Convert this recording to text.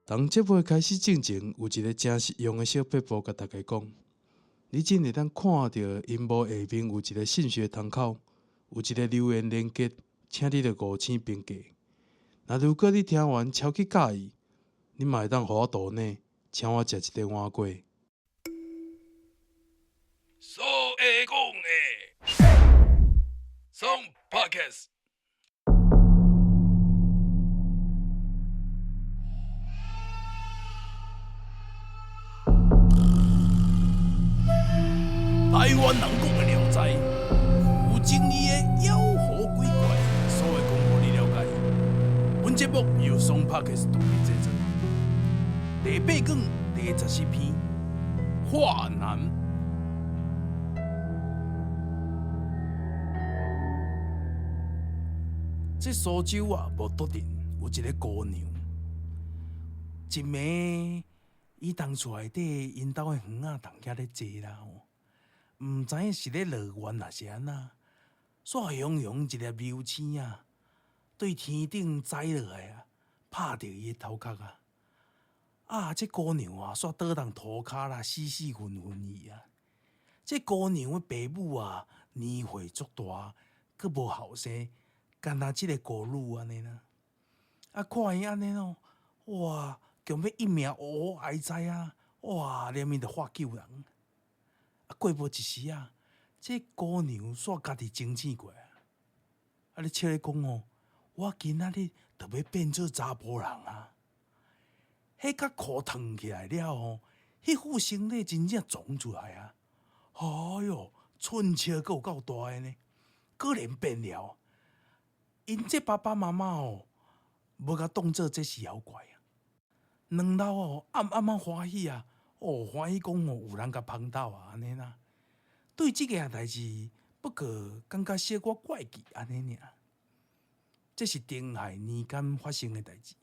当节目开始进前，有一个真实用的小撇步，甲大家讲：你真会当看到荧幕下面有一个信息窗口，有一个留言连结，请你着5星评价。那如果你听完超级介意，你嘛会当互我图呢，请我食一顿碗粿。所会讲的，从 Podcast。台湾人讲的聊斋，有争议的妖狐鬼怪，所会讲互你了解。本节目由松 Podcast 独立制作。第8讲第14篇，华南。这苏州啊，无笃定有一个姑娘，一暝伊当厝内底因兜的园仔同遐咧坐啦吼，毋知影是咧乐园还是安那，煞雄雄一粒流星啊，对天顶栽落来啊，拍着伊的头壳啊！啊，这姑娘啊，煞倒当涂骹啦，死死昏昏去啊！这姑娘的爸母啊，年岁足大，佫无后生。干那即个孤女安尼啦，啊，看伊安尼哦，哇，强要一命乌哀哉啊！哇，连面着发救人。啊，过无一时啊，这姑娘煞家己清醒过啊！啊，你笑咧讲哦，我今仔日着要变做查甫人啊！迄甲裤脱起来了吼，迄副身体真正肿出来啊！哎哟，寸笑阁有够大个呢，果然变了。因这爸爸妈妈哦，无甲当做这是妖怪啊。两老哦，暗暗欢喜啊，哦，欢喜讲哦，有人甲帮到啊，安尼啦。对这件代志，不过感觉小可怪奇安尼尔。这是丁亥年间发生的代志。